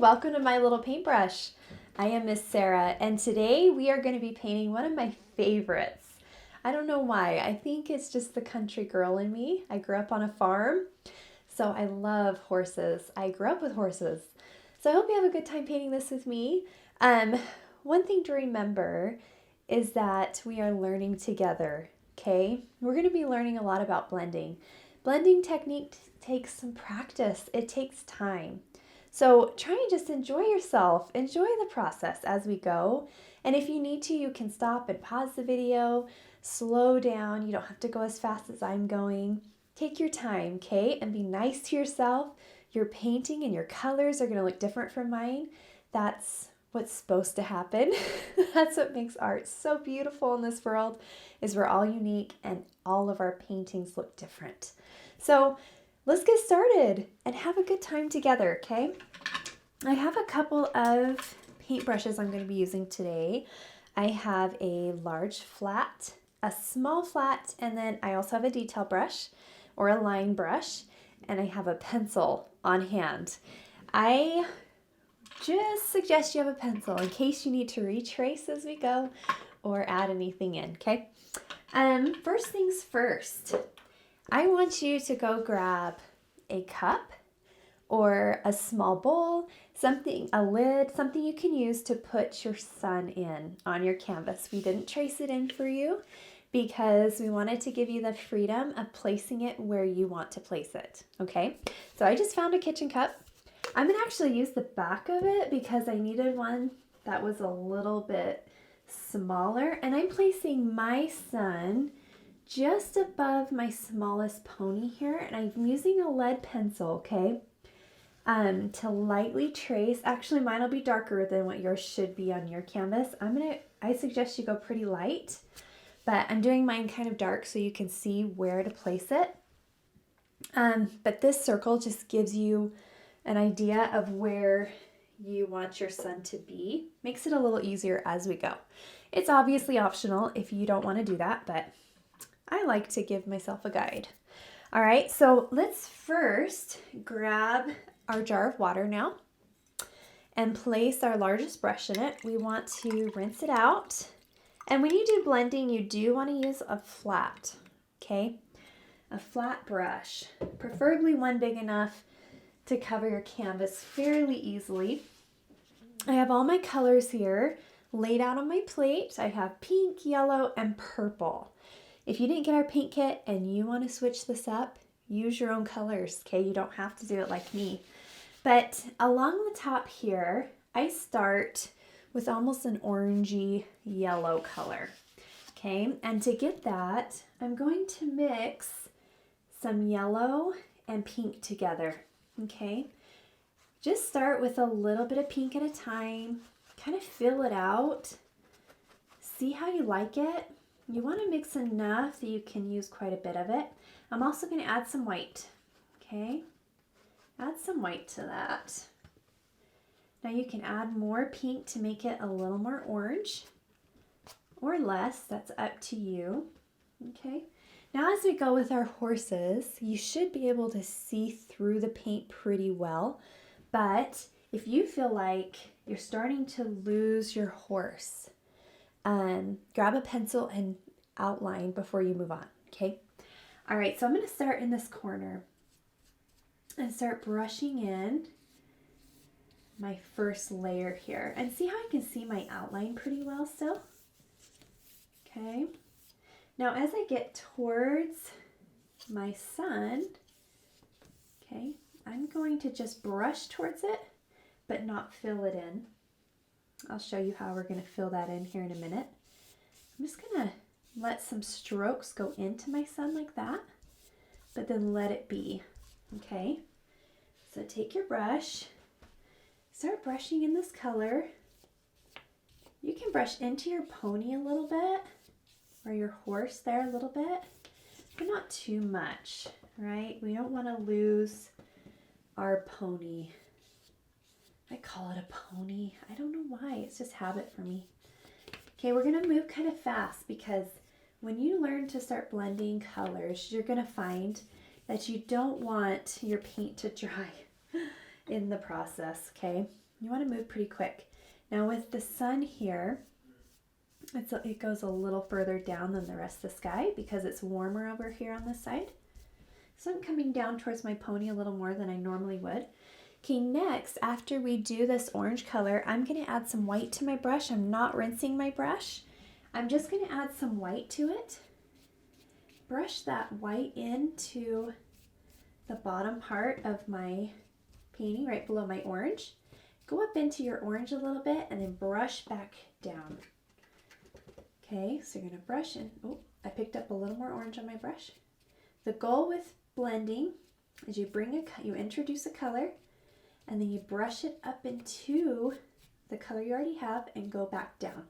welcome to my little paintbrush. I am Miss Sarah, and today we are going to be painting one of my favorites. I don't know why. I think it's just the country girl in me. I grew up on a farm, so I love horses. I grew up with horses. So I hope you have a good time painting this with me. One thing to remember is that we are learning together, okay? We're going to be learning a lot about blending. Blending technique takes some practice. It takes time. So try and just enjoy yourself. Enjoy the process as we go. And if you need to, you can stop and pause the video, slow down. You don't have to go as fast as I'm going. Take your time, okay? And be nice to yourself. Your painting and your colors are going to look different from mine. That's what's supposed to happen. That's what makes art so beautiful in this world, is we're all unique and all of our paintings look different. So let's get started and have a good time together, okay? I have a couple of paintbrushes I'm going to be using today. I have a large flat, a small flat, and then I also have a detail brush or a line brush, and I have a pencil on hand. I just suggest you have a pencil in case you need to retrace as we go or add anything in, okay? First things first, I want you to go grab a cup or a small bowl, something, a lid, something you can use to put your sun in on your canvas. We didn't trace it in for you because we wanted to give you the freedom of placing it where you want to place it, okay? So I just found a kitchen cup. I'm gonna actually use the back of it because I needed one that was a little bit smaller, and I'm placing my sun just above my smallest pony here, and I'm using a lead pencil, okay, to lightly trace. Actually, mine will be darker than what yours should be on your canvas. I suggest you go pretty light, but I'm doing mine kind of dark so you can see where to place it. But this circle just gives you an idea of where you want your sun to be. Makes it a little easier as we go. It's obviously optional if you don't want to do that, but I like to give myself a guide. All right, so let's first grab our jar of water now and place our largest brush in it. We want to rinse it out. And when you do blending, you do want to use a flat, okay? A flat brush, preferably one big enough to cover your canvas fairly easily. I have all my colors here laid out on my plate. I have pink, yellow, and purple. If you didn't get our paint kit and you want to switch this up, use your own colors, okay? You don't have to do it like me. But along the top here, I start with almost an orangey yellow color, okay? And to get that, I'm going to mix some yellow and pink together, okay? Just start with a little bit of pink at a time, kind of fill it out, see how you like it. You want to mix enough that you can use quite a bit of it. I'm also going to add some white, okay? Add some white to that. Now you can add more pink to make it a little more orange or less, that's up to you, okay? Now as we go with our horses, you should be able to see through the paint pretty well, but if you feel like you're starting to lose your horse, grab a pencil and outline before you move on, okay? All right, so I'm going to start in this corner and start brushing in my first layer here. And see how I can see my outline pretty well still? Okay. Now as I get towards my sun, okay, I'm going to just brush towards it, but not fill it in. I'll show you how we're going to fill that in here in a minute. I'm just going to let some strokes go into my sun like that, but then let it be, okay? So take your brush, start brushing in this color. You can brush into your pony a little bit, or your horse there a little bit, but not too much, right? We don't want to lose our pony. I call it a pony. I don't know why. It's just habit for me. Okay, we're going to move kind of fast because when you learn to start blending colors, you're going to find that you don't want your paint to dry in the process, okay? You want to move pretty quick. Now with the sun here, it goes a little further down than the rest of the sky because it's warmer over here on this side. So I'm coming down towards my pony a little more than I normally would. Okay, next, after we do this orange color, I'm going to add some white to my brush. I'm not rinsing my brush. I'm just going to add some white to it. Brush that white into the bottom part of my painting, right below my orange. Go up into your orange a little bit and then brush back down. Okay, so you're going to brush in. Oh, I picked up a little more orange on my brush. The goal with blending is you introduce a color and then you brush it up into the color you already have and go back down.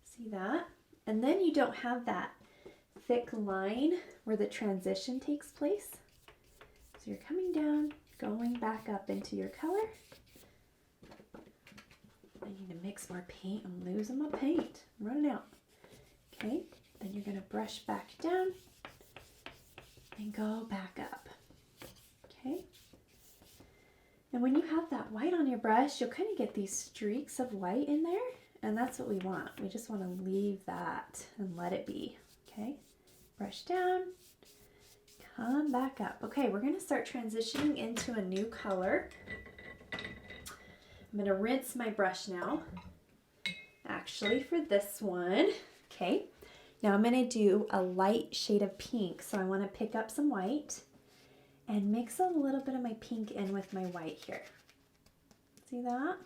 See that? And then you don't have that thick line where the transition takes place. So you're coming down, going back up into your color. I need to mix more paint. I'm losing my paint. I'm running out. Okay, then you're going to brush back down and go back up. Okay. And when you have that white on your brush, you'll kind of get these streaks of white in there, and that's what we want. We just want to leave that and let it be. Okay, brush down, come back up. Okay, we're going to start transitioning into a new color. I'm going to rinse my brush now, actually, for this one. Okay, now I'm going to do a light shade of pink. So I want to pick up some white and mix a little bit of my pink in with my white here. See that?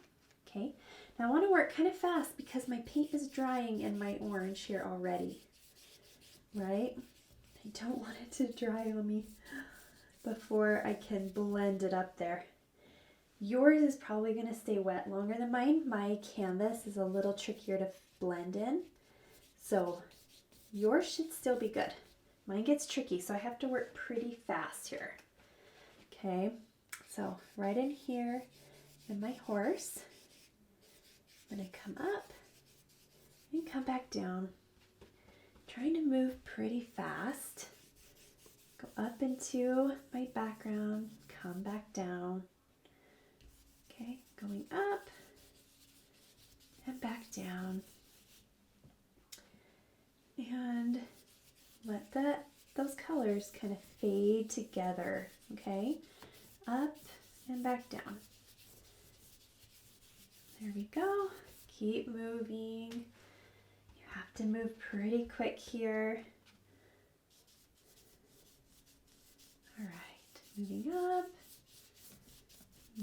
Okay, now I want to work kind of fast because my paint is drying in my orange here already, right? I don't want it to dry on me before I can blend it up there. Yours is probably going to stay wet longer than mine. My canvas is a little trickier to blend in, so yours should still be good. Mine gets tricky, so I have to work pretty fast here. Okay, so right in here in my horse, I'm going to come up and come back down. Trying to move pretty fast. Go up into my background, come back down. Okay, going up and back down. And let those colors kind of fade together, okay? Up and back down. There we go. Keep moving. You have to move pretty quick here. All right, moving up,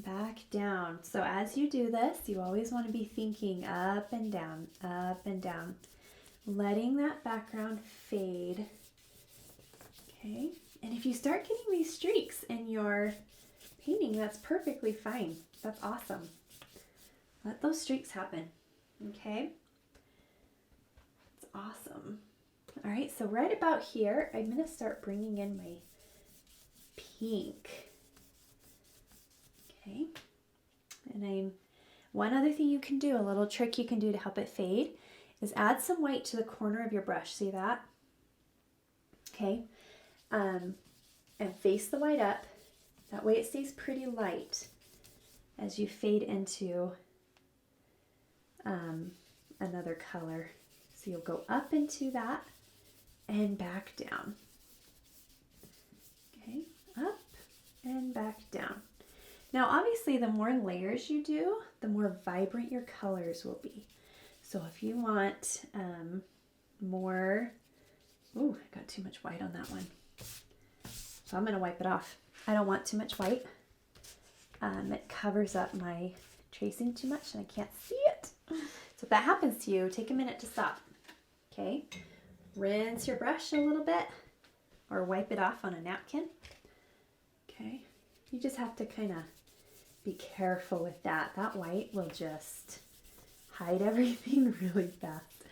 back down. So as you do this, you always want to be thinking up and down, letting that background fade. Okay, and if you start getting these streaks in your painting, that's perfectly fine. That's awesome. Let those streaks happen. Okay, it's awesome. All right, so right about here, I'm going to start bringing in my pink. Okay, and one other thing you can do, a little trick you can do to help it fade, is add some white to the corner of your brush. See that? Okay, and face the white up. That way it stays pretty light as you fade into another color. So you'll go up into that and back down. Okay, up and back down. Now obviously the more layers you do, the more vibrant your colors will be. So if you want more, ooh, I got too much white on that one. So I'm going to wipe it off. I don't want too much white. It covers up my tracing too much and I can't see it. So if that happens to you, take a minute to stop. Okay, rinse your brush a little bit or wipe it off on a napkin. Okay, you just have to kind of be careful with that. That white will just hide everything really fast.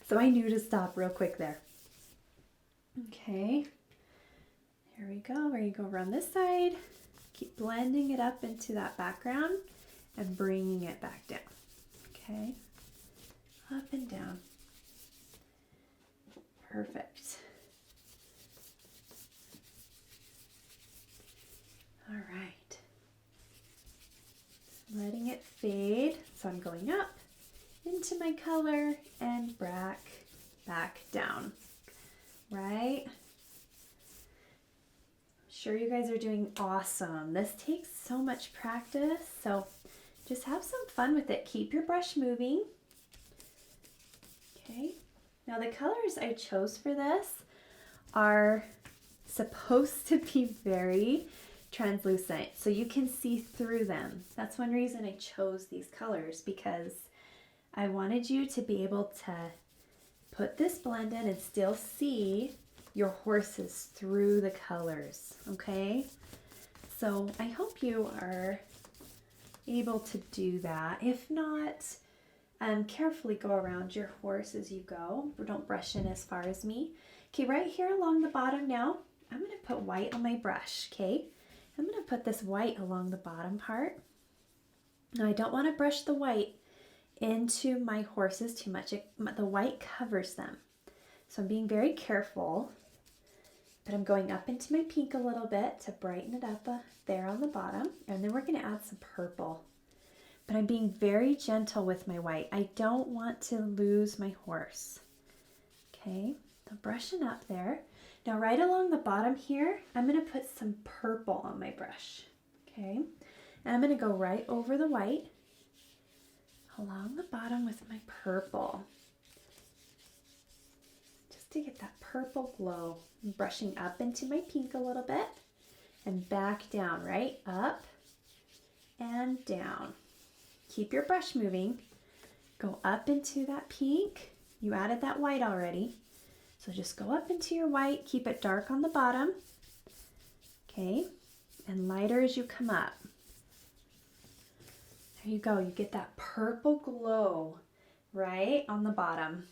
So I knew to stop real quick there. Okay, here we go. We're going to go around this side. Keep blending it up into that background and bringing it back down. Okay, up and down. Perfect. All right. Letting it fade. So I'm going up into my color and back down, right? Sure, you guys are doing awesome. This takes so much practice, so just have some fun with it. Keep your brush moving. Okay, now the colors I chose for this are supposed to be very translucent, so you can see through them. That's one reason I chose these colors, because I wanted you to be able to put this blend in and still see your horses through the colors, okay? So I hope you are able to do that. If not, carefully go around your horse as you go. Don't brush in as far as me. Okay, right here along the bottom now, I'm going to put white on my brush, okay? I'm going to put this white along the bottom part. Now I don't want to brush the white into my horses too much. The white covers them. So I'm being very careful, but I'm going up into my pink a little bit to brighten it up there on the bottom. And then we're going to add some purple. But I'm being very gentle with my white. I don't want to lose my horse. Okay, so brushing up there. Now right along the bottom here, I'm going to put some purple on my brush. Okay, and I'm going to go right over the white along the bottom with my purple, just to get that purple glow. I'm brushing up into my pink a little bit and back down, right? Up and down. Keep your brush moving. Go up into that pink. You added that white already. So just go up into your white. Keep it dark on the bottom. Okay. And lighter as you come up. There you go. You get that purple glow right on the bottom.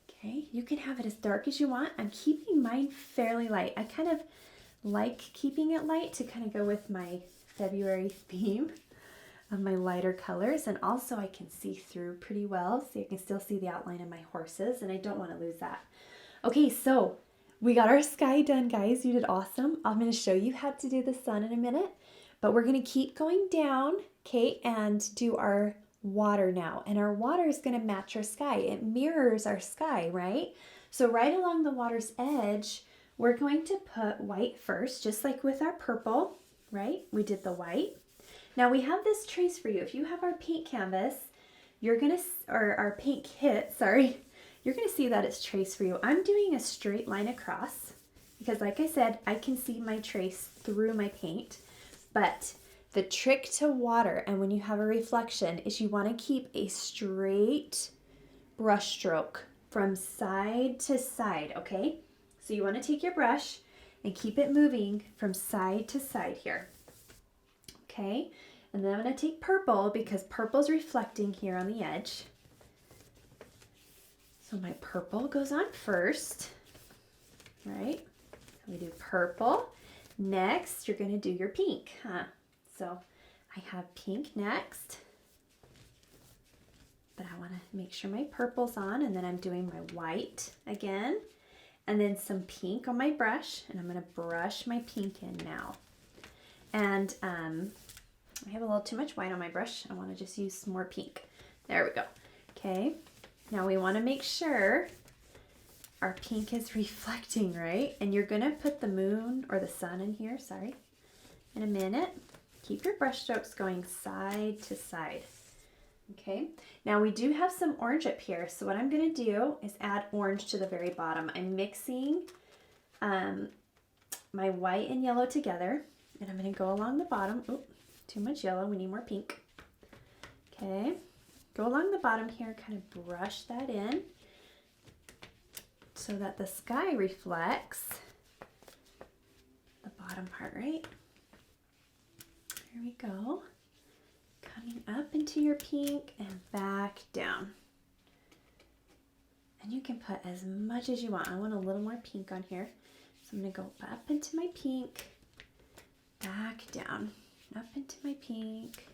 Okay. You can have it as dark as you want. I'm keeping mine fairly light. I kind of like keeping it light to kind of go with my February theme of my lighter colors, and also I can see through pretty well, so you can still see the outline of my horses, and I don't want to lose that. Okay, so we got our sky done, guys. You did awesome. I'm going to show you how to do the sun in a minute, but we're going to keep going down, okay, and do our water now, and our water is going to match our sky. It mirrors our sky, right? So right along the water's edge, we're going to put white first, just like with our purple, right? We did the white. Now we have this trace for you. If you have our paint canvas, you're gonna, or our paint kit, sorry, you're gonna see that it's traced for you. I'm doing a straight line across because, like I said, I can see my trace through my paint. But the trick to water and when you have a reflection is you wanna keep a straight brush stroke from side to side, okay? So you wanna take your brush and keep it moving from side to side here. Okay, and then I'm going to take purple because purple's reflecting here on the edge. So my purple goes on first, right? So we do purple. Next, you're going to do your pink, huh? So I have pink next, but I want to make sure my purple's on, and then I'm doing my white again, and then some pink on my brush, and I'm going to brush my pink in now. And I have a little too much white on my brush. I want to just use some more pink. There we go. Okay. Now we want to make sure our pink is reflecting, right? And you're going to put the moon or the sun in here, sorry, in a minute. Keep your brush strokes going side to side. Okay. Now we do have some orange up here. So what I'm going to do is add orange to the very bottom. I'm mixing my white and yellow together. And I'm going to go along the bottom. Oh, too much yellow. We need more pink. Okay. Go along the bottom here, kind of brush that in so that the sky reflects the bottom part, right? There we go. Coming up into your pink and back down. And you can put as much as you want. I want a little more pink on here. So I'm going to go up into my pink. Back down, up into my pink,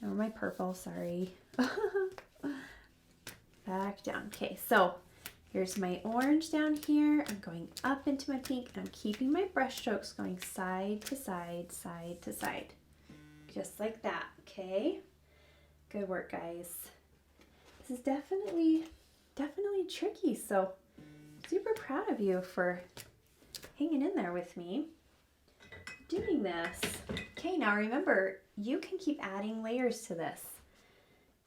or my purple, sorry. Back down. Okay, so here's my orange down here. I'm going up into my pink, and I'm keeping my brush strokes going side to side, side to side. just like that, okay? Good work, guys. This is definitely tricky, so super proud of you for hanging in there with me doing this. Okay, now remember, you can keep adding layers to this.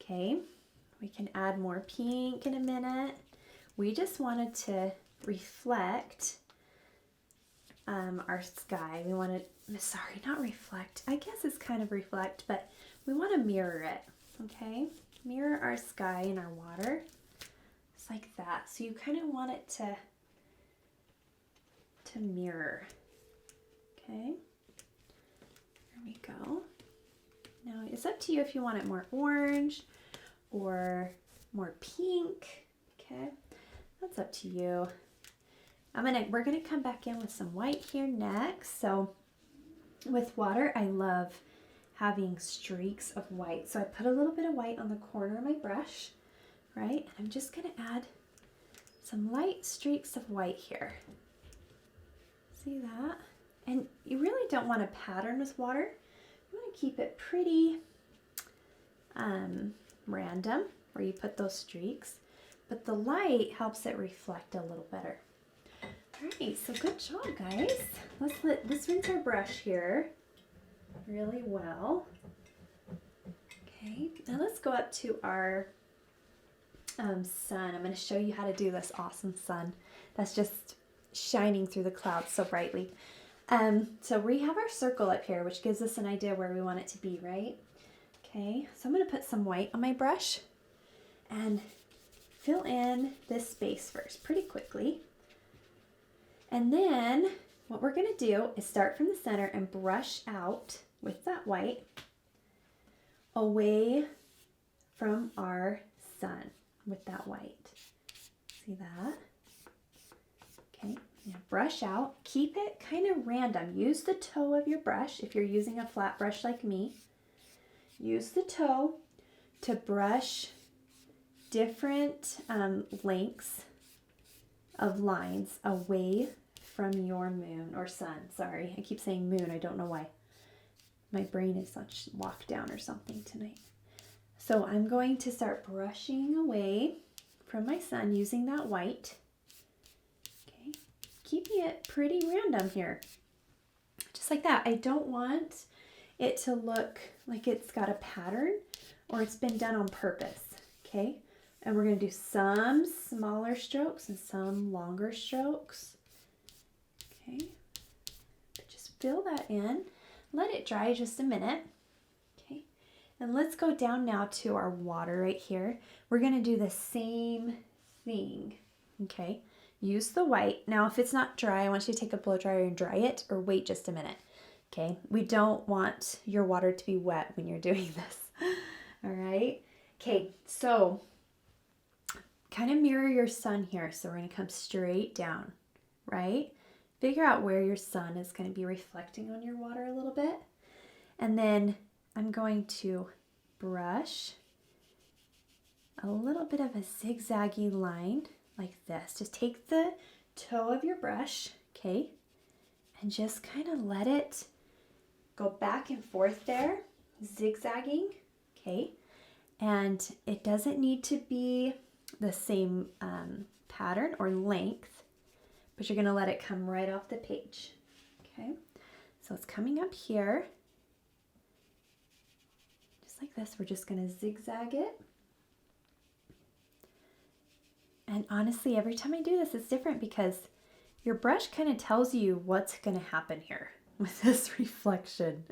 Okay, we can add more pink in a minute. We just wanted to reflect our sky. We wanted, sorry, not reflect. I guess it's kind of reflect, but we want to mirror it, okay? Mirror our sky and our water, just like that. So you kind of want it to mirror, okay? There we go. Now it's up to you if you want it more orange or more pink, okay? That's up to you. We're gonna come back in with some white here next. So with water, I love having streaks of white. So I put a little bit of white on the corner of my brush, right? And I'm just gonna add some light streaks of white here. See that? And you really don't want to pattern with water. You want to keep it pretty random where you put those streaks, but the light helps it reflect a little better. All right, so good job, guys. Let's rinse our brush here really well. Okay, now let's go up to our sun. I'm going to show you how to do this awesome sun that's just shining through the clouds so brightly. So we have our circle up here, which gives us an idea where we want it to be, right? Okay, so I'm going to put some white on my brush and fill in this space first pretty quickly. And then what we're going to do is start from the center and brush out with that white away from our sun with that white. See that? Okay, now brush out. Keep it kind of random. Use the toe of your brush if you're using a flat brush like me. Use the toe to brush different lengths of lines away from your moon or sun. Sorry, I keep saying moon. I don't know why. My brain is such lockdown or something tonight. So I'm going to start brushing away from my sun using that white. Okay, keeping it pretty random here. Just like that. I don't want it to look like it's got a pattern or it's been done on purpose. Okay, and we're going to do some smaller strokes and some longer strokes. Okay, but just fill that in. Let it dry just a minute. Okay, and let's go down now to our water right here. We're going to do the same thing. Okay, use the white. Now, if it's not dry, I want you to take a blow dryer and dry it, or wait just a minute. Okay, we don't want your water to be wet when you're doing this. All right. Okay, so kind of mirror your sun here. So we're going to come straight down, right? Figure out where your sun is going to be reflecting on your water a little bit. And then I'm going to brush a little bit of a zigzaggy line like this. Just take the toe of your brush, okay, and just kind of let it go back and forth there, zigzagging, okay. And it doesn't need to be the same pattern or length, but you're going to let it come right off the page. Okay, so it's coming up here. Just like this, we're just going to zigzag it. And honestly, every time I do this, it's different because your brush kind of tells you what's going to happen here with this reflection,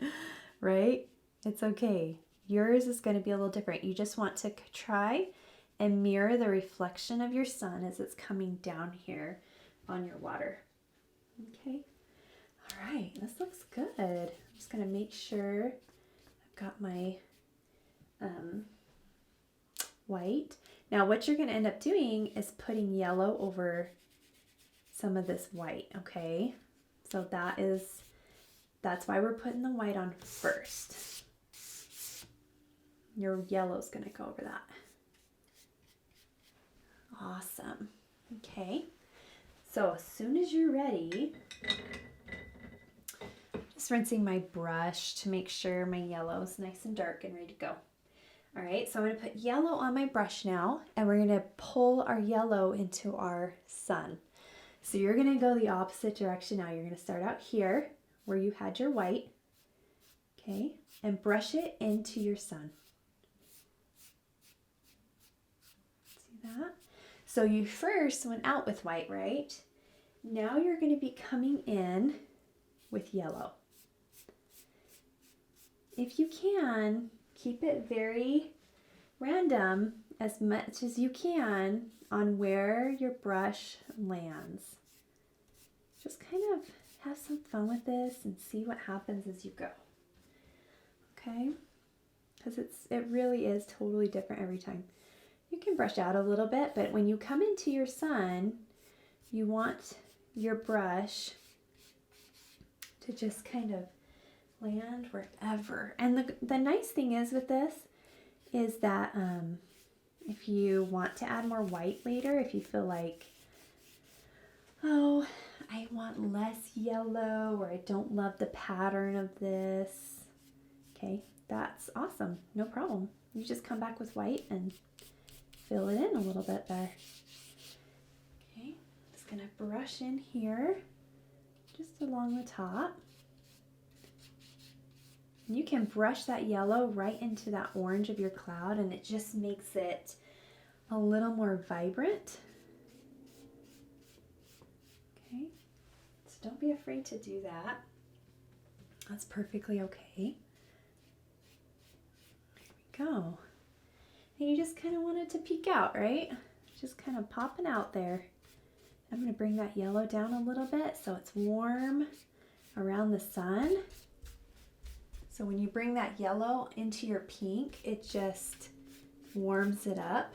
right? It's okay. Yours is going to be a little different. You just want to try and mirror the reflection of your sun as it's coming down here on your water. Okay. All right. This looks good. I'm just going to make sure I've got my white. Now what you're going to end up doing is putting yellow over some of this white. Okay. So that's why we're putting the white on first. Your yellow's going to go over that. Awesome. Okay. So as soon as you're ready, Just rinsing my brush to make sure my yellow is nice and dark and ready to go. All right, so I'm going to put yellow on my brush now, and we're going to pull our yellow into our sun. So you're going to go the opposite direction now. You're going to start out here where you had your white, okay, and brush it into your sun. See that? So you first went out with white, right? Now you're going to be coming in with yellow. If you can, keep it very random as much as you can on where your brush lands. Just kind of have some fun with this and see what happens as you go. Okay? Because it really is totally different every time. You can brush out a little bit, but when you come into your sun, you want your brush to just kind of land wherever. And the nice thing is with this is that if you want to add more white later, if you feel like, oh, I want less yellow, or I don't love the pattern of this, okay, that's awesome, no problem. You just come back with white and fill it in a little bit there. Okay, just gonna brush in here, just along the top. You can brush that yellow right into that orange of your cloud, and it just makes it a little more vibrant. Okay, so don't be afraid to do that. That's perfectly okay. There we go. And you just kind of want it to peek out, right? Just kind of popping out there. I'm going to bring that yellow down a little bit so it's warm around the sun. So when you bring that yellow into your pink, it just warms it up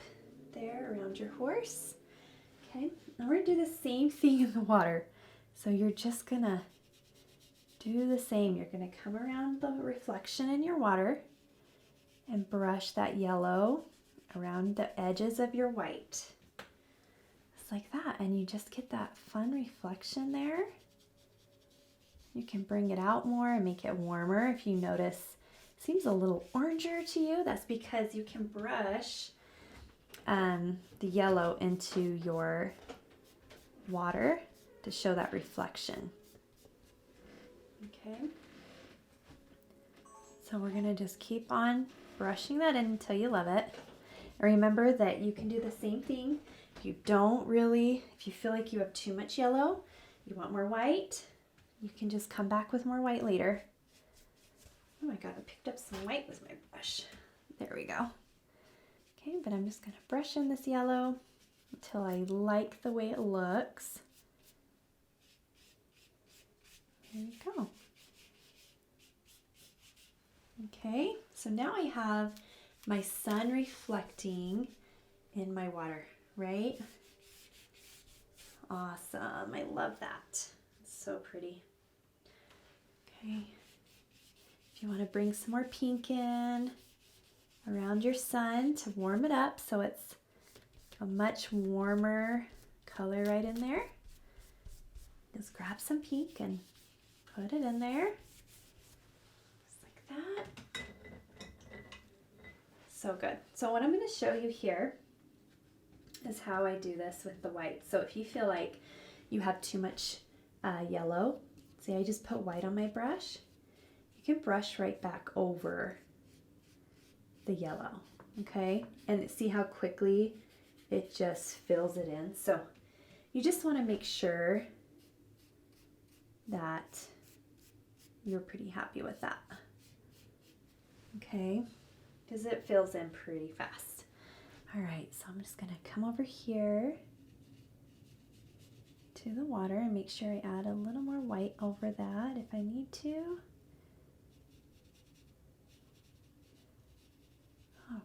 there around your horse. Okay, now we're going to do the same thing in the water. So you're just going to do the same. You're going to come around the reflection in your water and brush that yellow around the edges of your white. Just like that. And you just get that fun reflection there. You can bring it out more and make it warmer. If you notice it seems a little oranger to you, that's because you can brush the yellow into your water to show that reflection. Okay. So we're going to just keep on brushing that in until you love it. And remember that you can do the same thing. If you feel like you have too much yellow, you want more white, you can just come back with more white later. Oh my God, I picked up some white with my brush. There we go. Okay, but I'm just going to brush in this yellow until I like the way it looks. There you go. Okay, so now I have my sun reflecting in my water, right? Awesome, I love that. It's so pretty. Okay, if you want to bring some more pink in around your sun to warm it up so it's a much warmer color right in there, just grab some pink and put it in there. That. So good. So what I'm going to show you here is how I do this with the white. So if you feel like you have too much yellow, see, I just put white on my brush. You can brush right back over the yellow, okay? And see how quickly it just fills it in. So you just want to make sure that you're pretty happy with that. Okay, because it fills in pretty fast. All right, so I'm just going to come over here to the water and make sure I add a little more white over that if I need to.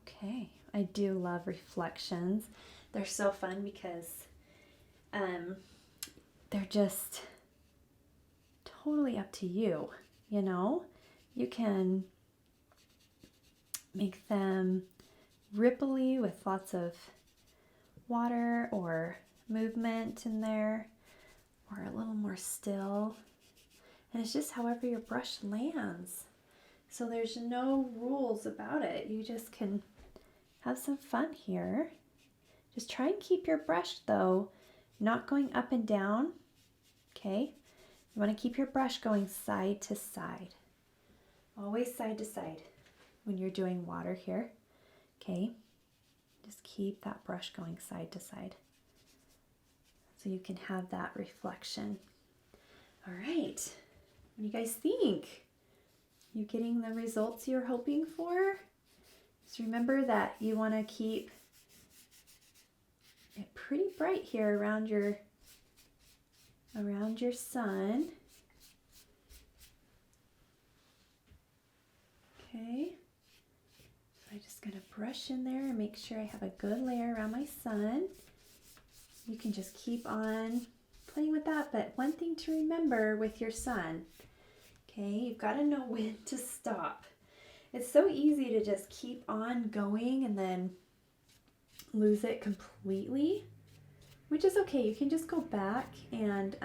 Okay, I do love reflections. They're so fun because they're just totally up to you, you know? You can make them ripply with lots of water or movement in there, or a little more still. And it's just however your brush lands. So there's no rules about it. You just can have some fun here. Just try and keep your brush though not going up and down, okay? You want to keep your brush going side to side. Always side to side when you're doing water here, okay? Just keep that brush going side to side so you can have that reflection. All right, what do you guys think? You getting the results you're hoping for? Just remember that you want to keep it pretty bright here around your sun. Okay, so I'm just going to brush in there and make sure I have a good layer around my sun. You can just keep on playing with that, but one thing to remember with your sun, okay, you've got to know when to stop. It's so easy to just keep on going and then lose it completely, which is okay. You can just go back and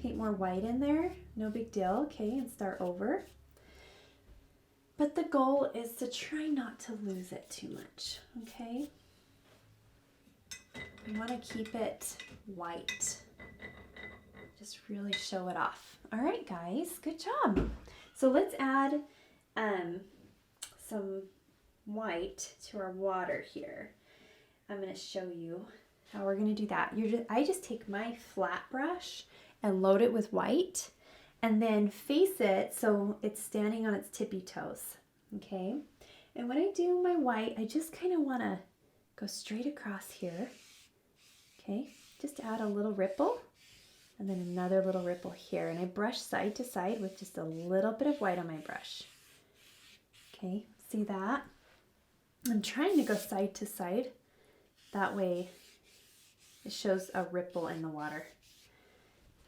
paint more white in there, no big deal, okay, and start over. But the goal is to try not to lose it too much, okay? You want to keep it white. Just really show it off. All right, guys, good job. So let's add some white to our water here. I'm going to show you how we're going to do that. I just take my flat brush and load it with white and then face it so it's standing on its tippy toes, okay? And when I do my white, I just kind of want to go straight across here, okay? Just add a little ripple and then another little ripple here. And I brush side to side with just a little bit of white on my brush. Okay, see that? I'm trying to go side to side. That way it shows a ripple in the water.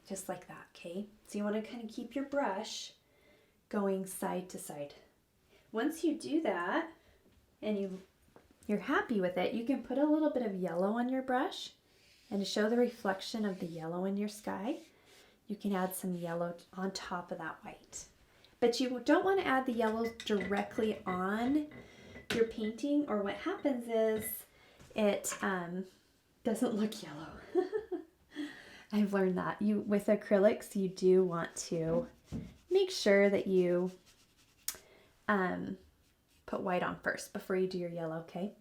Just like that, okay? So you want to kind of keep your brush going side to side. Once you do that and you're happy with it, you can put a little bit of yellow on your brush, and to show the reflection of the yellow in your sky, you can add some yellow on top of that white. But you don't want to add the yellow directly on your painting, or what happens is it doesn't look yellow. I've learned that. With acrylics, you do want to make sure that you put white on first before you do your yellow, okay?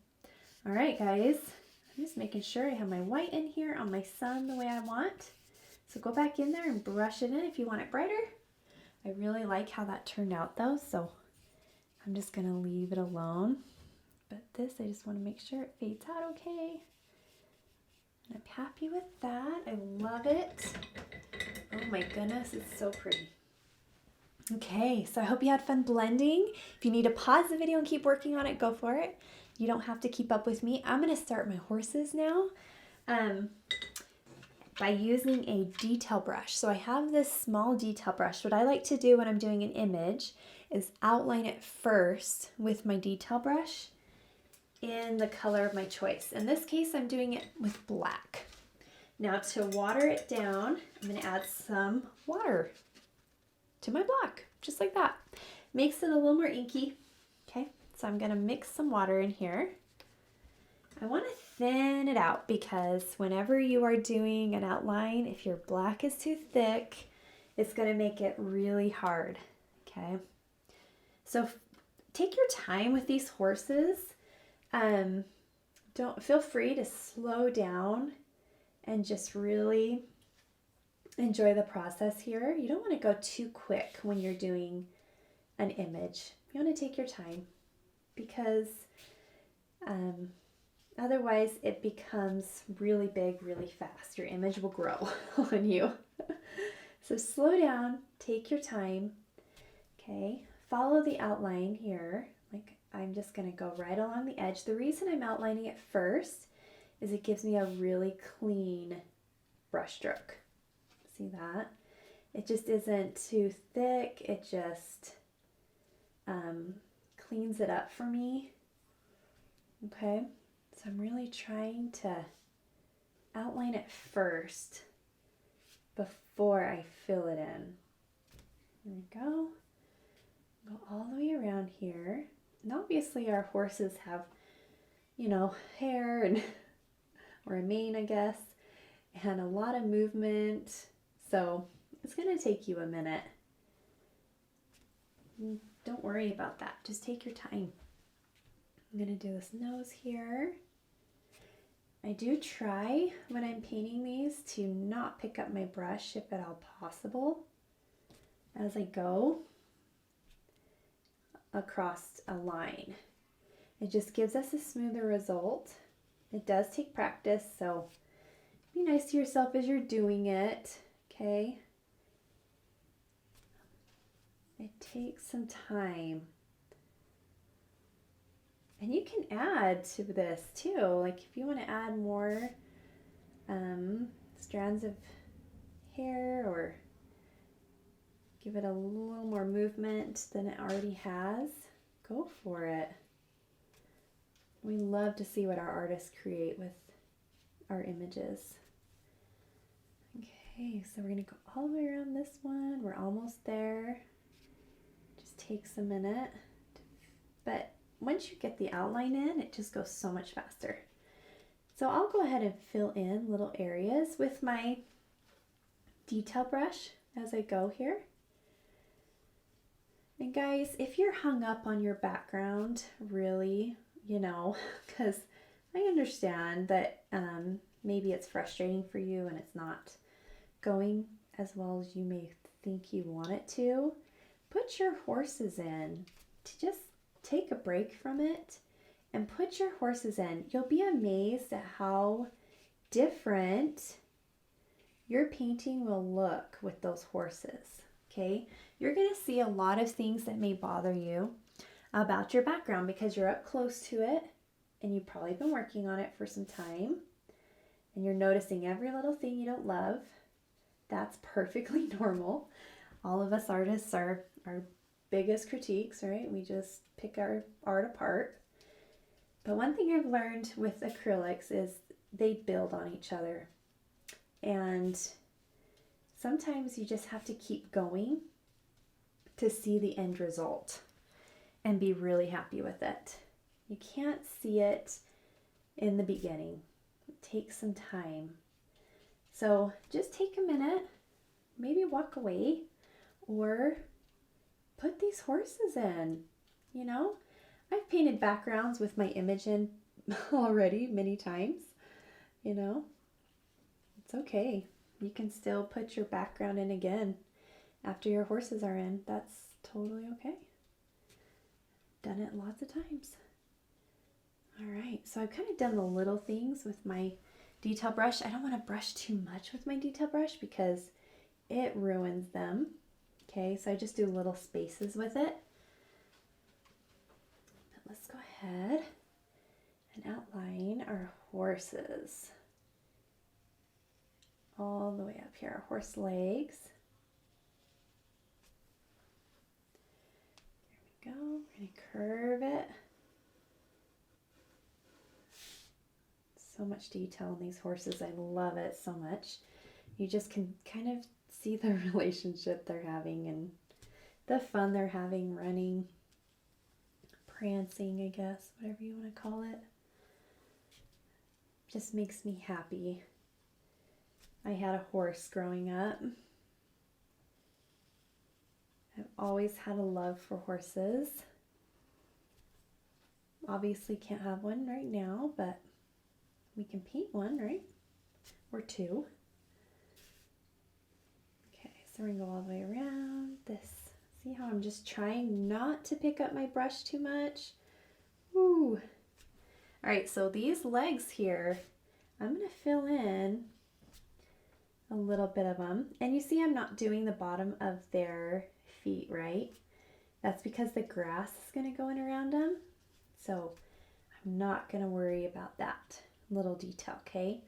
All right, guys. I'm just making sure I have my white in here on my sun the way I want. So go back in there and brush it in if you want it brighter. I really like how that turned out though, so I'm just gonna leave it alone. But this, I just wanna make sure it fades out okay. And I'm happy with that. I love it. Oh my goodness, it's so pretty. Okay, so I hope you had fun blending. If you need to pause the video and keep working on it, go for it. You don't have to keep up with me. I'm going to start my horses now by using a detail brush. So I have this small detail brush. What I like to do when I'm doing an image is outline it first with my detail brush in the color of my choice. In this case, I'm doing it with black. Now to water it down, I'm going to add some water to my block, just like that. Makes it a little more inky, okay? So I'm gonna mix some water in here. I wanna thin it out because whenever you are doing an outline, if your black is too thick, it's gonna make it really hard, okay? So take your time with these horses. Don't feel free to slow down and just really enjoy the process here. You don't want to go too quick when you're doing an image. You want to take your time because otherwise it becomes really big really fast. Your image will grow on you. So slow down, take your time, okay? Follow the outline here. Like I'm just going to go right along the edge. The reason I'm outlining it first is it gives me a really clean brush stroke. See that? It just isn't too thick. It just cleans it up for me. Okay, so I'm really trying to outline it first before I fill it in. There we go. Go all the way around here. And obviously our horses have, you know, hair and or a mane, I guess, and a lot of movement. So it's going to take you a minute. Don't worry about that. Just take your time. I'm going to do this nose here. I do try when I'm painting these to not pick up my brush if at all possible as I go across a line. It just gives us a smoother result. It does take practice, so be nice to yourself as you're doing it, okay? It takes some time. And you can add to this too, like if you want to add more strands of hair or give it a little more movement than it already has, go for it. We love to see what our artists create with our images. Okay, so we're going to go all the way around this one. We're almost there. Just takes a minute. But once you get the outline in, it just goes so much faster. So I'll go ahead and fill in little areas with my detail brush as I go here. And guys, if you're hung up on your background, really, you know, because I understand that maybe it's frustrating for you and it's not going as well as you may think you want it to, put your horses in. To just take a break from it and put your horses in. You'll be amazed at how different your painting will look with those horses, okay? You're going to see a lot of things that may bother you about your background because you're up close to it and you've probably been working on it for some time and you're noticing every little thing you don't love. That's perfectly normal. All of us artists are our biggest critiques, right? We just pick our art apart. But one thing I've learned with acrylics is they build on each other. And sometimes you just have to keep going to see the end result and be really happy with it. You can't see it in the beginning. It takes some time. So just take a minute, maybe walk away, or put these horses in. You know, I've painted backgrounds with my image in already many times. You know, it's okay. You can still put your background in again after your horses are in. That's totally okay. Done it lots of times. All right, so I've kind of done the little things with my detail brush. I don't want to brush too much with my detail brush because it ruins them. Okay, so I just do little spaces with it. But let's go ahead and outline our horses. All the way up here, our horse legs. There we go, we're going to curve it. So much detail in these horses. I love it so much. You just can kind of see the relationship they're having and the fun they're having running, prancing, I guess, whatever you want to call it. Just makes me happy. I had a horse growing up. I've always had a love for horses. Obviously can't have one right now, but we can paint one, right? Or two. Okay, so we're gonna go all the way around this. See how I'm just trying not to pick up my brush too much? Woo! All right, so these legs here, I'm gonna fill in a little bit of them. And you see I'm not doing the bottom of their feet, right? That's because the grass is gonna go in around them. So I'm not gonna worry about that little detail, okay?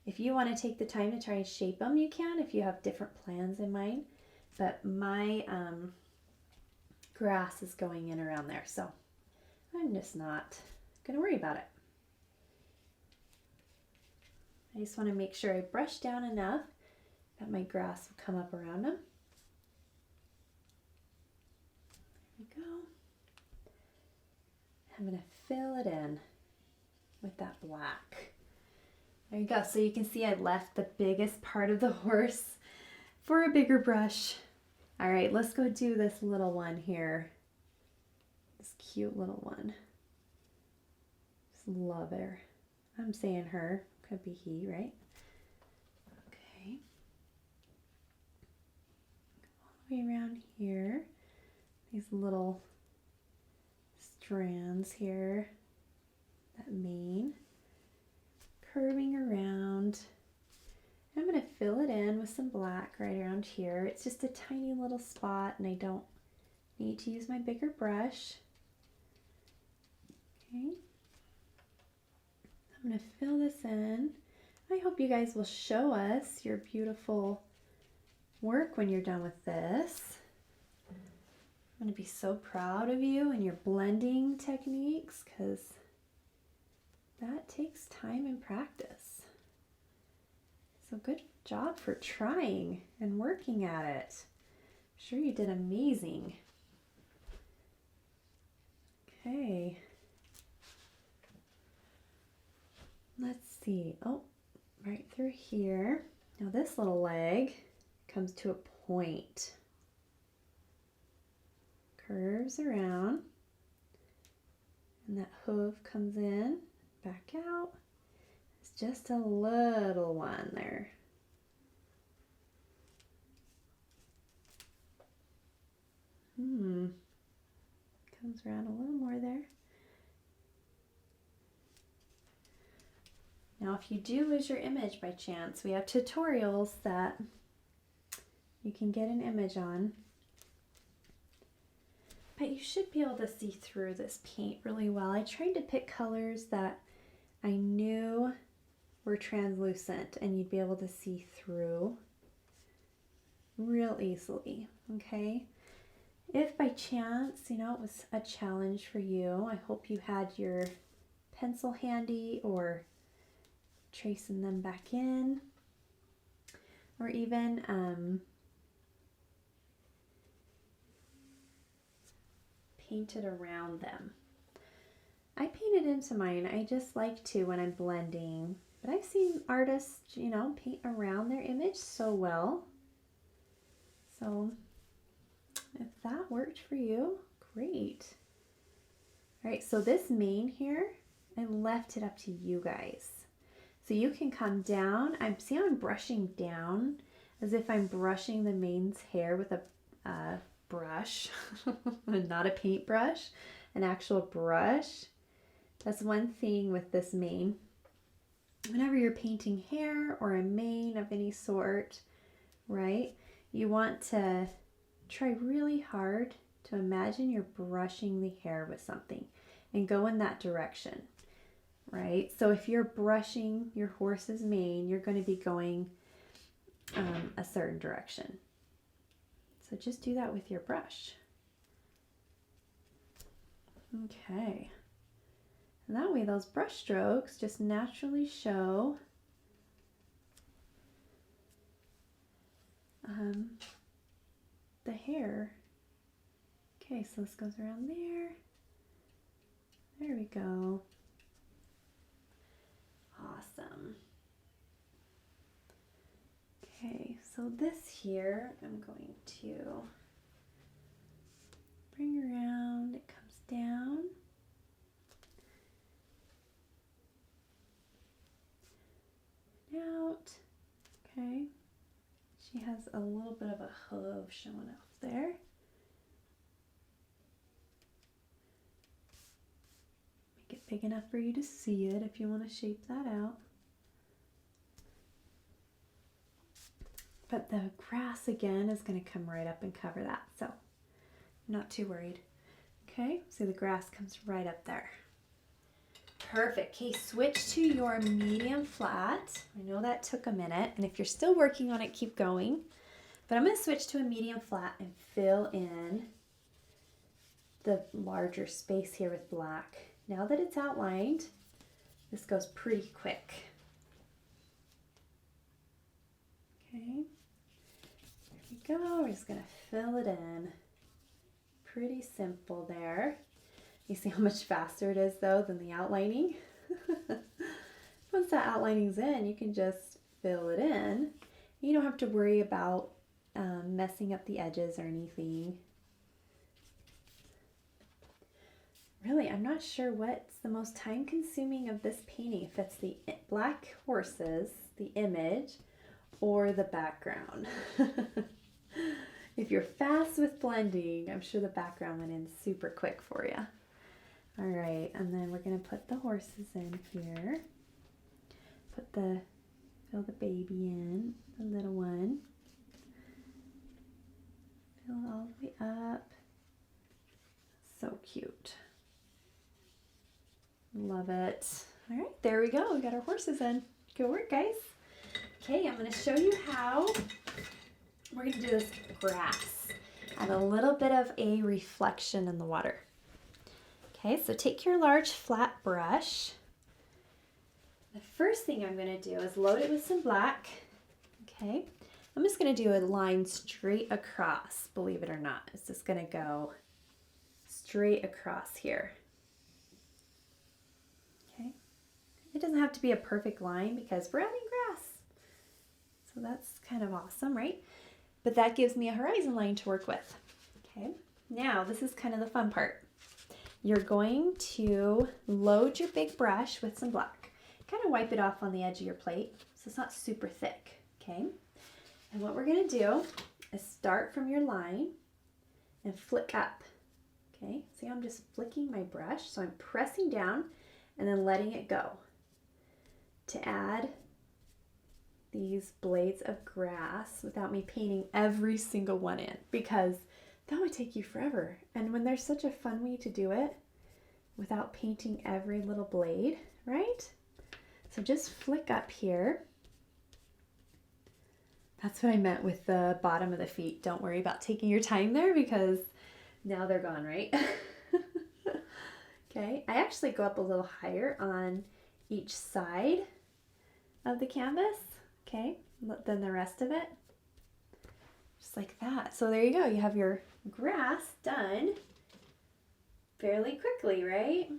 If you want to take the time to try and shape them, you can if you have different plans in mind. But my grass is going in around there, so I'm just not going to worry about it. I just want to make sure I brush down enough that my grass will come up around them. There we go. I'm going to fill it in with that black. There you go. So you can see I left the biggest part of the horse for a bigger brush. All right, let's go do this little one here. This cute little one. Just love her. I'm saying her. Could be he, right? Okay. Go all the way around here. These little strands here. That mane. Curving around. I'm going to fill it in with some black right around here. It's just a tiny little spot and I don't need to use my bigger brush. Okay. I'm going to fill this in. I hope you guys will show us your beautiful work when you're done with this. I'm going to be so proud of you and your blending techniques because that takes time and practice. So good job for trying and working at it. I'm sure you did amazing. Okay. Let's see. Oh, right through here. Now this little leg comes to a point. Curves around. And that hoof comes in, back out. It's just a little one there. Comes around a little more there. Now if you do lose your image by chance, we have tutorials that you can get an image on. But you should be able to see through this paint really well. I tried to pick colors that I knew were translucent and you'd be able to see through real easily, okay? If by chance, you know, it was a challenge for you, I hope you had your pencil handy or tracing them back in, or even painted around them. I painted into mine. I just like to when I'm blending, but I've seen artists, you know, paint around their image so well. So if that worked for you, great. All right, so this mane here, I left it up to you guys. So you can come down. See how I'm brushing down as if I'm brushing the mane's hair with a brush, not a paintbrush, an actual brush. That's one thing with this mane. Whenever you're painting hair or a mane of any sort, right, you want to try really hard to imagine you're brushing the hair with something and go in that direction, right? So if you're brushing your horse's mane, you're going to be going a certain direction. So just do that with your brush. Okay. And that way those brush strokes just naturally show the hair. Okay, so this goes around there. There we go. Awesome. Okay, so this here, I'm going to bring around, it comes down. Out. Okay. She has a little bit of a hoof showing off there. Make it big enough for you to see it if you want to shape that out. But the grass again is going to come right up and cover that, so I'm not too worried. Okay, so the grass comes right up there. Perfect. Okay, switch to your medium flat. I know that took a minute, and if you're still working on it, keep going. But I'm going to switch to a medium flat and fill in the larger space here with black. Now that it's outlined, this goes pretty quick. Okay, we're just going to fill it in. Pretty simple there. You see how much faster it is though than the outlining? Once that outlining's in, you can just fill it in. You don't have to worry about messing up the edges or anything. Really, I'm not sure what's the most time consuming of this painting, if it's the black horses, the image, or the background. If you're fast with blending, I'm sure the background went in super quick for you. All right, and then we're gonna put the horses in here. Fill the baby in, the little one. Fill it all the way up. So cute. Love it. All right, there we go. We got our horses in. Good work, guys. Okay, I'm gonna show you how we're gonna do this grass. Add a little bit of a reflection in the water. Okay, so take your large flat brush. The first thing I'm going to do is load it with some black. Okay, I'm just going to do a line straight across, believe it or not. It's just going to go straight across here. Okay, it doesn't have to be a perfect line because we're adding grass. So that's kind of awesome, right? But that gives me a horizon line to work with. Okay, now this is kind of the fun part. You're going to load your big brush with some black. Kind of wipe it off on the edge of your plate so it's not super thick, okay? And what we're going to do is start from your line and flick up, okay? See, I'm just flicking my brush, so I'm pressing down and then letting it go to add these blades of grass without me painting every single one in, because that would take you forever. And when there's such a fun way to do it without painting every little blade, right? So just flick up here. That's what I meant with the bottom of the feet. Don't worry about taking your time there because now they're gone, right? Okay, I actually go up a little higher on each side of the canvas, okay, than the rest of it. Just like that. So there you go. You have your grass done fairly quickly, right?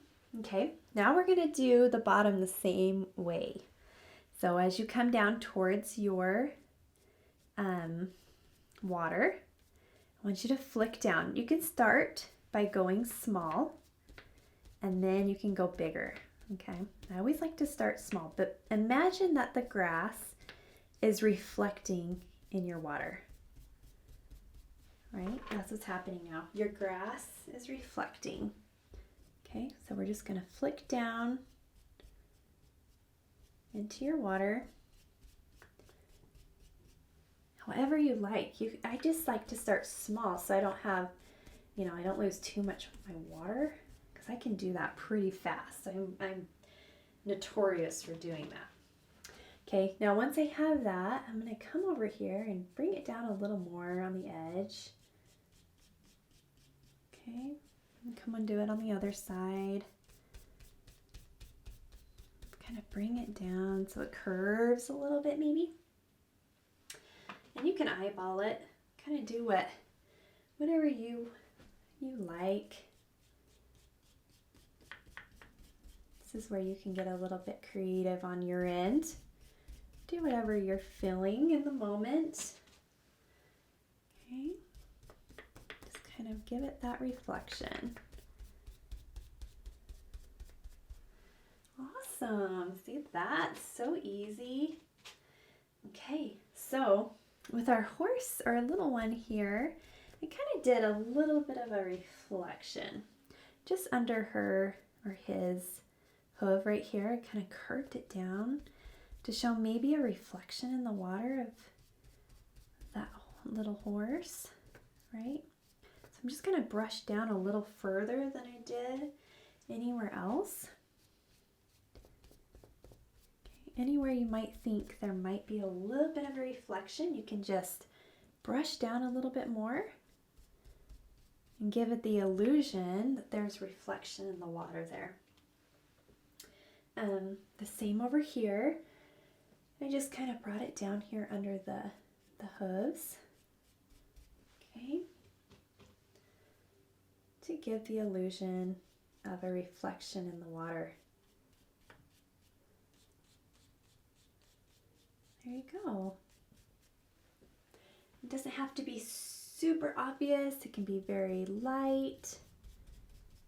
Okay, now we're going to do the bottom the same way. So as you come down towards your water, I want you to flick down. You can start by going small and then you can go bigger, okay? I always like to start small, but imagine that the grass is reflecting in your water. Right? That's what's happening now. Your grass is reflecting. Okay, so we're just going to flick down into your water. However you like. I just like to start small so I don't have, I don't lose too much of my water because I can do that pretty fast. I'm notorious for doing that. Okay, now once I have that, I'm going to come over here and bring it down a little more on the edge. Okay, and come and do it on the other side. Kind of bring it down so it curves a little bit maybe. And you can eyeball it, kind of do whatever you like. This is where you can get a little bit creative on your end. Do whatever you're feeling in the moment. Okay. Just kind of give it that reflection. Awesome. See, that's so easy. Okay, so with our horse, or little one here, I kind of did a little bit of a reflection just under her or his hoof right here. I kind of curved it down to show maybe a reflection in the water of that little horse, right? So I'm just going to brush down a little further than I did anywhere else. Okay, anywhere you might think there might be a little bit of a reflection, you can just brush down a little bit more and give it the illusion that there's reflection in the water there. The same over here. I just kind of brought it down here under the hooves. Okay. To give the illusion of a reflection in the water. There you go. It doesn't have to be super obvious. It can be very light.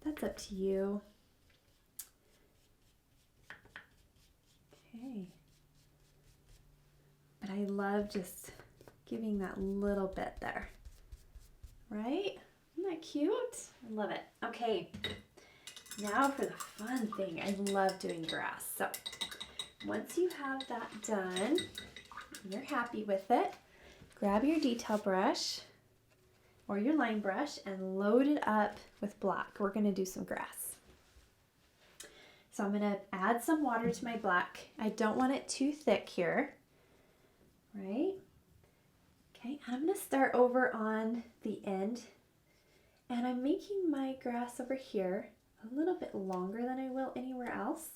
That's up to you. Okay. But I love just giving that little bit there. Right? Isn't that cute? I love it. Okay. Now for the fun thing. I love doing grass. So once you have that done, you're happy with it, grab your detail brush or your line brush and load it up with black. We're going to do some grass. So I'm going to add some water to my black. I don't want it too thick here, right? Okay, I'm going to start over on the end, and I'm making my grass over here a little bit longer than I will anywhere else,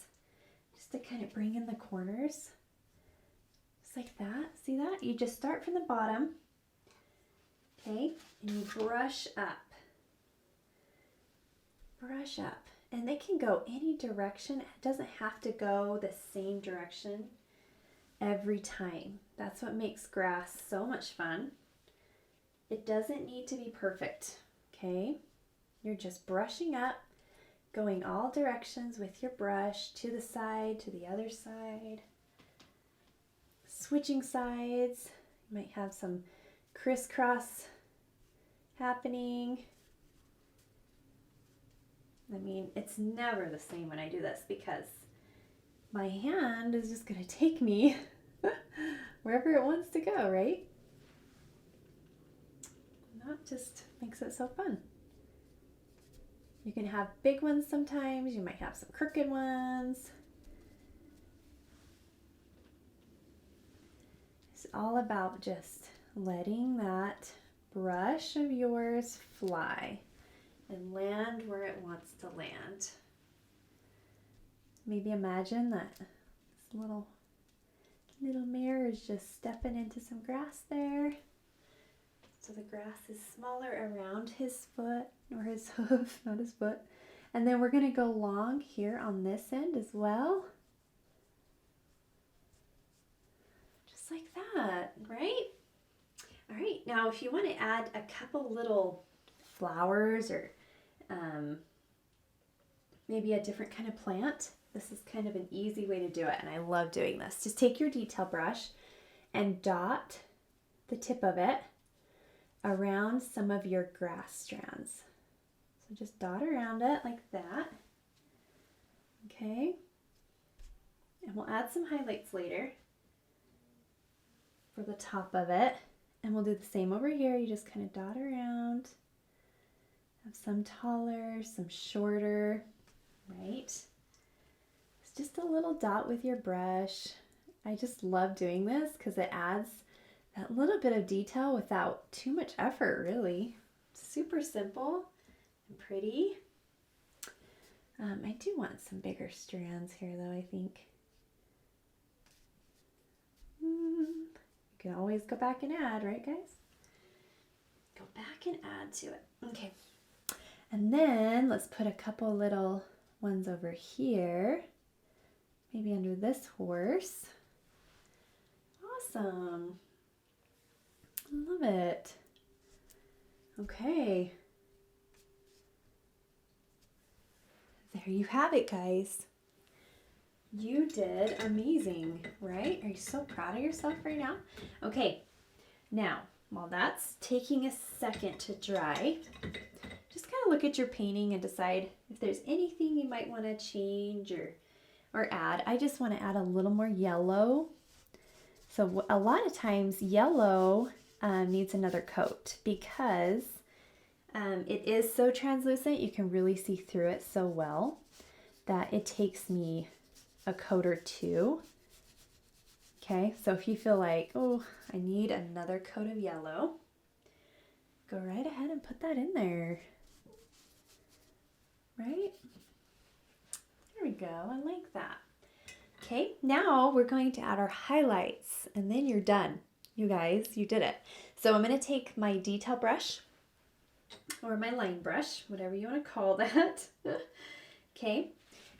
just to kind of bring in the corners. Just like that. See that? You just start from the bottom, okay, and you brush up. Brush up. And they can go any direction. It doesn't have to go the same direction every time. That's what makes grass so much fun. It doesn't need to be perfect, okay? You're just brushing up, going all directions with your brush, to the side, to the other side. Switching sides. You might have some crisscross happening. I mean, it's never the same when I do this because my hand is just going to take me wherever it wants to go, right? And that just makes it so fun. You can have big ones sometimes. You might have some crooked ones. It's all about just letting that brush of yours fly and land where it wants to land. Maybe imagine that this little mare is just stepping into some grass there. So the grass is smaller around his foot, or his hoof, not his foot. And then we're going to go long here on this end as well. Just like that, right? All right, now if you want to add a couple little flowers or maybe a different kind of plant, this is kind of an easy way to do it, and I love doing this. Just take your detail brush and dot the tip of it around some of your grass strands. So just dot around it like that. Okay. And we'll add some highlights later for the top of it. And we'll do the same over here. You just kind of dot around. Have some taller, some shorter, right? It's just a little dot with your brush. I just love doing this because it adds that little bit of detail without too much effort, really. Super simple and pretty. I do want some bigger strands here, though, I think. You can always go back and add, right, guys? Go back and add to it. Okay. And then let's put a couple little ones over here. Maybe under this horse. Awesome. I love it. Okay. There you have it, guys. You did amazing, right? Are you so proud of yourself right now? Okay, now, while that's taking a second to dry, just kind of look at your painting and decide if there's anything you might want to change or add. I just want to add a little more yellow. So a lot of times yellow needs another coat because it is so translucent. You can really see through it so well that it takes me a coat or two. Okay, so if you feel like, oh, I need another coat of yellow, go right ahead and put that in there. Right? There we go. I like that. Okay, now we're going to add our highlights and then you're done. You guys, you did it. So I'm going to take my detail brush or my line brush, whatever you want to call that. Okay.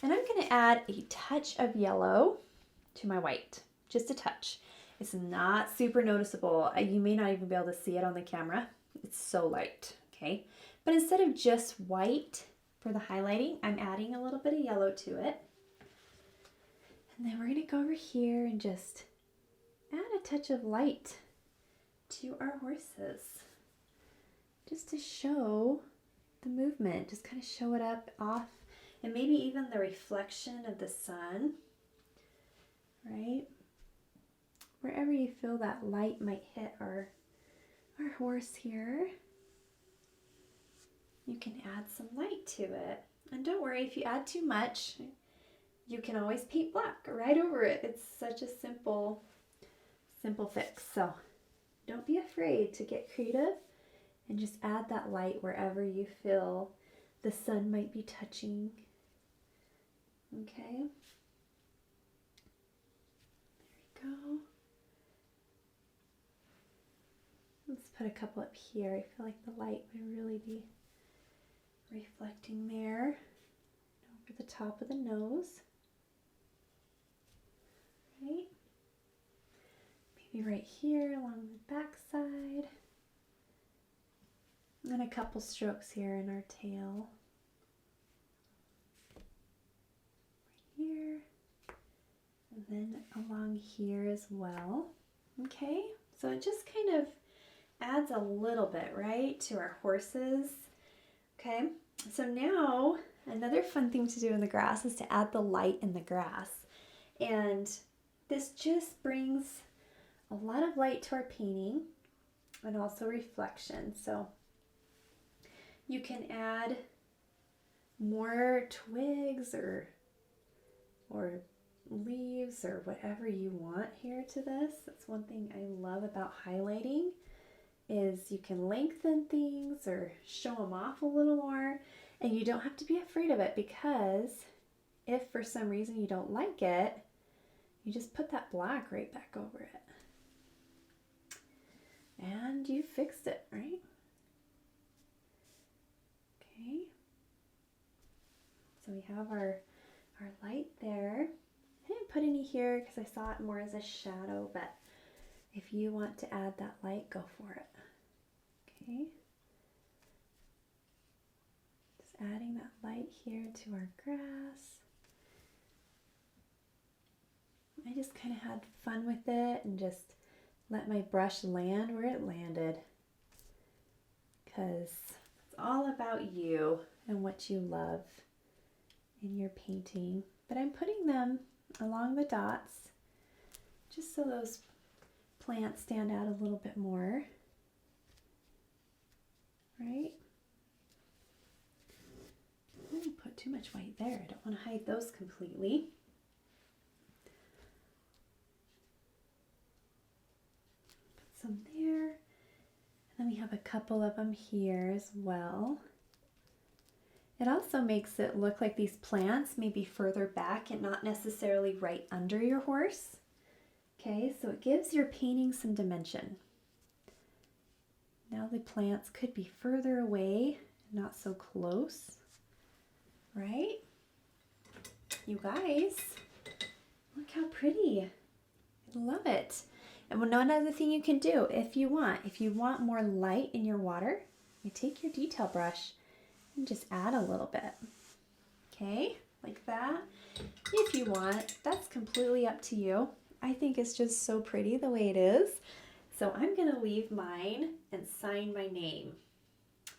And I'm going to add a touch of yellow to my white, just a touch. It's not super noticeable. You may not even be able to see it on the camera. It's so light, okay? But instead of just white for the highlighting, I'm adding a little bit of yellow to it. And then we're going to go over here and just add a touch of light to our horses, just to show the movement, just kind of show it up off, and maybe even the reflection of the sun, right? Wherever you feel that light might hit our horse here, you can add some light to it. And don't worry, if you add too much, you can always paint black right over it. It's such a simple fix. So don't be afraid to get creative and just add that light wherever you feel the sun might be touching. Okay. There we go. Let's put a couple up here. I feel like the light would really be reflecting there. Over the top of the nose. Right? Maybe right here along the back side. And then a couple strokes here in our tail. Right here. And then along here as well. Okay, so it just kind of adds a little bit, right, to our horses. Okay, so now another fun thing to do in the grass is to add the light in the grass. And this just brings a lot of light to our painting and also reflection. So you can add more twigs or leaves or whatever you want here to this. That's one thing I love about highlighting, is you can lengthen things or show them off a little more, and you don't have to be afraid of it, because if for some reason you don't like it, you just put that black right back over it. And you fixed it, right? Okay. So we have our light there. I didn't put any here because I saw it more as a shadow, but if you want to add that light, go for it. Okay. Just adding that light here to our grass. I just kind of had fun with it and just let my brush land where it landed, because it's all about you and what you love in your painting. But I'm putting them along the dots just so those plants stand out a little bit more, right? I didn't put too much white there. I don't want to hide those completely. Put some there. And then we have a couple of them here as well. It also makes it look like these plants may be further back and not necessarily right under your horse. Okay, so it gives your painting some dimension. Now the plants could be further away, not so close, right? You guys, look how pretty. I love it. And one other thing you can do, if you want more light in your water, you take your detail brush and just add a little bit. Okay, like that. If you want, that's completely up to you. I think it's just so pretty the way it is. So I'm gonna leave mine and sign my name,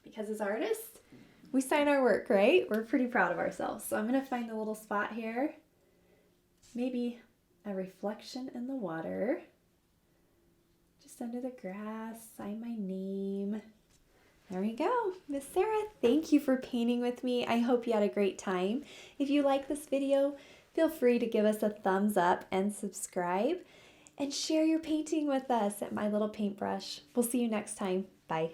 because as artists, we sign our work, right? We're pretty proud of ourselves. So I'm gonna find a little spot here, maybe a reflection in the water, just under the grass, sign my name. There we go. Miss Sarah, thank you for painting with me. I hope you had a great time. If you like this video, feel free to give us a thumbs up and subscribe, and share your painting with us at My Little Paintbrush. We'll see you next time. Bye.